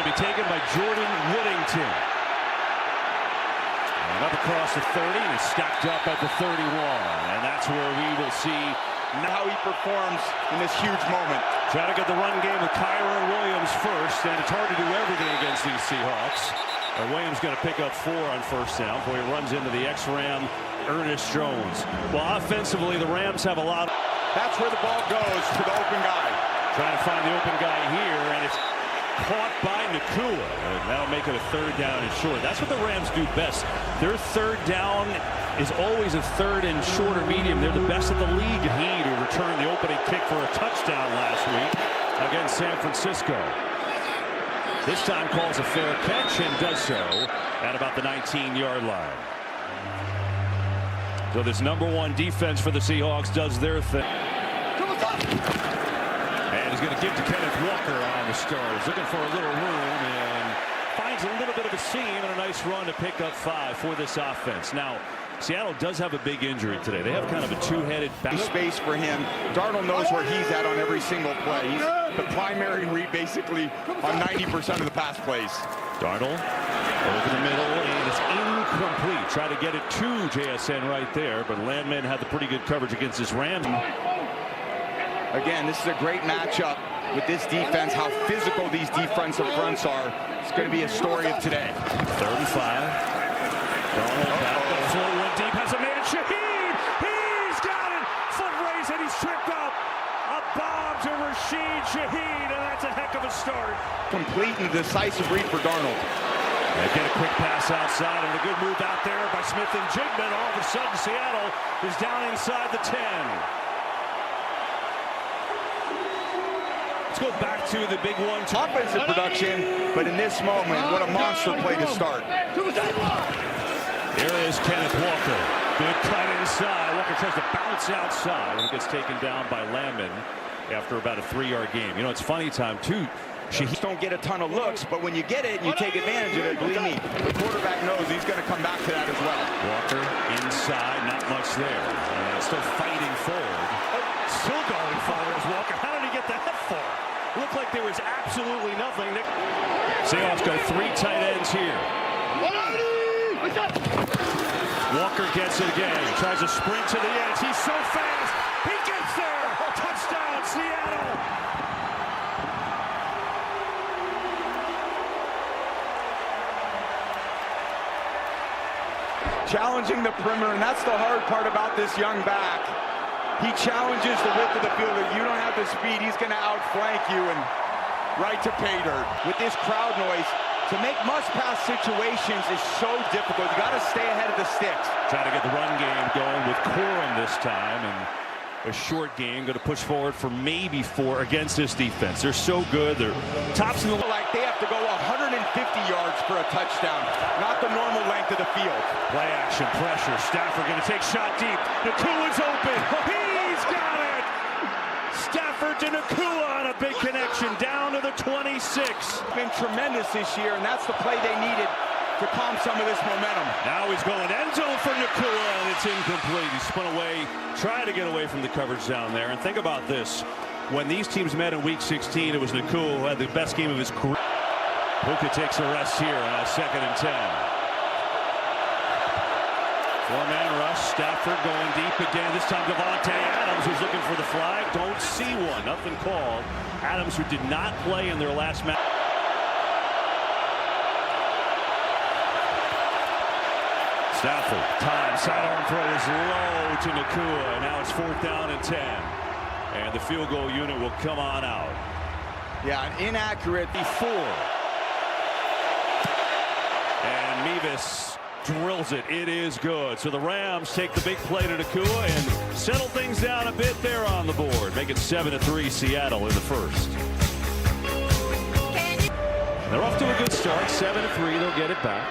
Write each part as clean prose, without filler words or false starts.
going to be taken by Jordan Whittington. And up across the 30, and it's stacked up at the 31. And that's where we will see how he performs in this huge moment. Try to get the run game with Kyron Williams first, and it's hard to do everything against these Seahawks. Williams going to pick up 4 on first down before he runs into the ex-Ram, Ernest Jones. Well, offensively, the Rams have a lot. That's where the ball goes, to the open guy. Trying to find the open guy here, and it's caught by Nacua. And that'll make it a 3rd down and short. That's what the Rams do best. Their 3rd down is always a 3rd and short or medium. They're the best in the league. He to return the opening kick for a touchdown last week against San Francisco. This time calls a fair catch and does so at about the 19-yard line. So this #1 defense for the Seahawks does their thing. And he's going to give to Kenneth Walker on the start. He's looking for a little room and finds a little bit of a seam and a nice run to pick up 5 for this offense. Now, Seattle does have a big injury today. They have kind of a two-headed back. Space for him. Darnold knows where he's at on every single play. He's the primary read basically on 90% of the pass plays. Darnold over the middle, and it's incomplete. Try to get it to JSN right there, but Landman had the pretty good coverage against this Rams. Again, this is a great matchup with this defense, how physical these defensive fronts are. It's going to be a story of today. 3rd and 5. Darnold back to the floor, went deep, has a man, Shaheed! He's got it! Foot race, and he's tripped up. A bomb to Rashid Shaheed, and that's a heck of a start. Complete and decisive read for Darnold. They get a quick pass outside, and a good move out there by Smith-Njigba. All of a sudden, Seattle is down inside the 10. Let's go back to the big one. Offensive production, but in this moment, what a monster play to start. Here is Kenneth Walker. Good cut inside. Walker tries to bounce outside, and he gets taken down by Landman after about a 3-yard game. You know, it's funny time, too. Chiefs don't get a ton of looks, but when you get it and you take advantage of it, believe me, the quarterback knows he's going to come back to that as well. Walker inside, not much there. And still fighting forward. Still going forward is Walker. How did he get that far? Looked like there was absolutely nothing. Seahawks go 3 tight ends here. Walker gets it again. Tries to sprint to the edge. He's so fast. He gets there. Touchdown, Seattle. Challenging the perimeter, and that's the hard part about this young back. He challenges the width of the field. If you don't have the speed, he's going to outflank you and right to pay dirt. With this crowd noise, to make must-pass situations is so difficult. You got to stay ahead of the sticks. Trying to get the run game going with Corum this time, and a short game. Going to push forward for maybe 4 against this defense. They're so good. They're tops in the like they have to go 150 yards for a touchdown, not the normal length of the field. Play action, pressure. Stafford going to take shot deep. Nacua's open. He's got it. Stafford to Nacua on a big connection down to the 26. Been tremendous this year, and that's the play they needed to calm some of this momentum. Now he's going end zone for Nacua, and it's incomplete. He spun away, trying to get away from the coverage down there. And think about this. When these teams met in Week 16, it was Nacua who had the best game of his career. Puka takes a rest here on a 2nd and 10. 4-man rush. Stafford going deep again. This time Devontae Adams, who's looking for the flag. Don't see one. Nothing called. Adams, who did not play in their last match. Stafford, time, sidearm throw is low to Nacua. Now it's 4th down and 10. And the field goal unit will come on out. Yeah, an inaccurate before. And Mevis drills it. It is good. So the Rams take the big play to Nacua and settle things down a bit there on the board. Make it 7-3 Seattle in the first. They're off to a good start. 7-3. They'll get it back.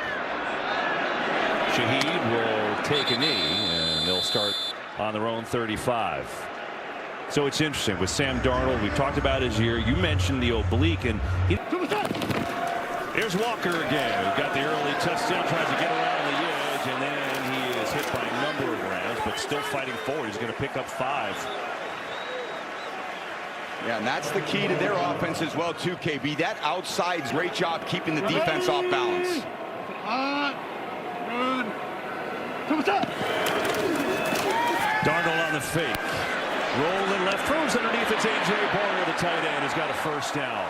Shaheed will take a knee, and they'll start on their own 35. So it's interesting with Sam Darnold. We've talked about his year. You mentioned the oblique, and here's Walker again. He got the early touchdown, tries to get around the edge, and then he is hit by a number of Rams, but still fighting forward. He's going to pick up 5. Yeah, and that's the key to their offense as well, too, KB. That outside's great job keeping the defense off balance. Darnold on the fake. Rolling left, throws underneath. It's A.J. Barner, the tight end, has got a first down.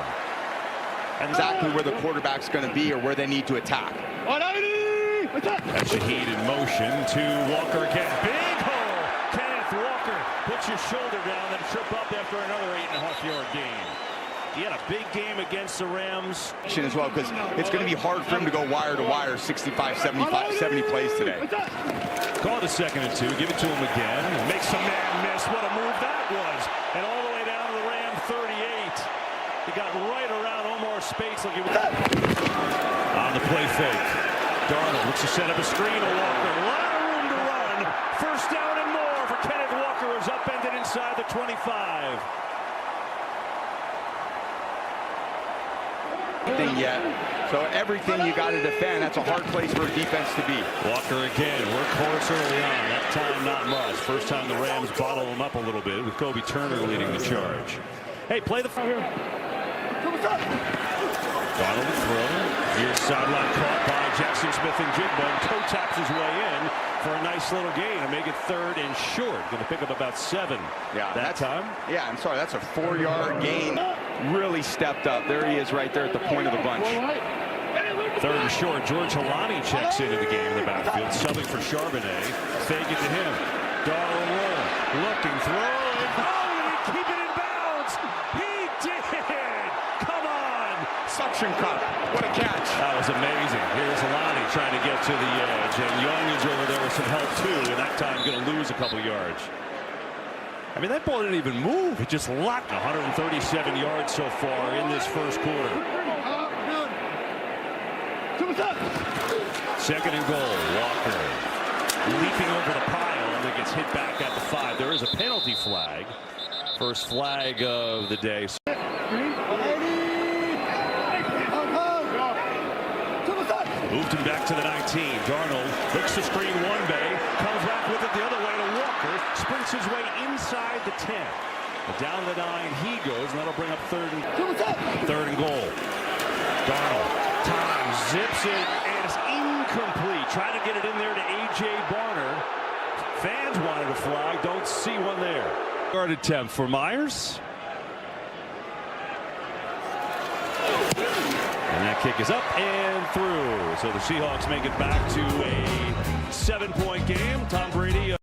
Exactly where the quarterback's going to be or where they need to attack. That's Shaheed in motion to Walker again. Big hole. Kenneth Walker puts your shoulder down, then trip up after another 8.5-yard gain. He had a big game against the Rams. As well, because it's going to be hard for him to go wire to wire 65, 75, 70 plays today. Call it a 2nd and 2. Give it to him again. Makes a man miss. What a move that was. And all the way down to the Ram 38. He got right around Omar Spates like he was on the play fake. Darnold looks to set up a screen to Walker. A lot of room to run. First down and more for Kenneth Walker, who's upended inside the 25. Yet. So everything you got to defend, that's a hard place for a defense to be. Walker again, Workhorse early on. That time not much. First time the Rams bottle him up a little bit with Kobe Turner leading the charge. Hey, play the Donald to throw. Here's sideline caught by Jackson Smith-Njigba, and toe taps his way in for a nice little gain to make it 3rd and short. Going to pick up about 7 that time. Yeah, I'm sorry, that's a 4-yard gain. Really stepped up. There he is right there at the point of the bunch. 3rd and short. George Halani checks into the game in the backfield, subbing for Charbonnet. Fake it to him. Darnold roll. Looking, throwing. Oh, keep it in bounds. He did. Come on. Suction cup. What a catch. That was amazing. Here's Halani trying to get to the edge. And Young is over there with some help, too. And that time going to lose a couple yards. I mean, that ball didn't even move. It just locked. 137 yards so far in this first quarter. 2nd and goal. Walker leaping over the pile and then gets hit back at the 5. There is a penalty flag. First flag of the day. Moved him back to the 19. Darnold looks to screen one bay, comes back with it the other way to Walker, sprints his way inside the 10. But down the 9 he goes, and that'll bring up 3rd and goal. Darnold, time, zips it, and it's incomplete. Trying to get it in there to A.J. Barner. Fans wanted a flag, don't see one there. Guard attempt for Myers. And that kick is up and through. So the Seahawks make it back to a 7-point game. Tom Brady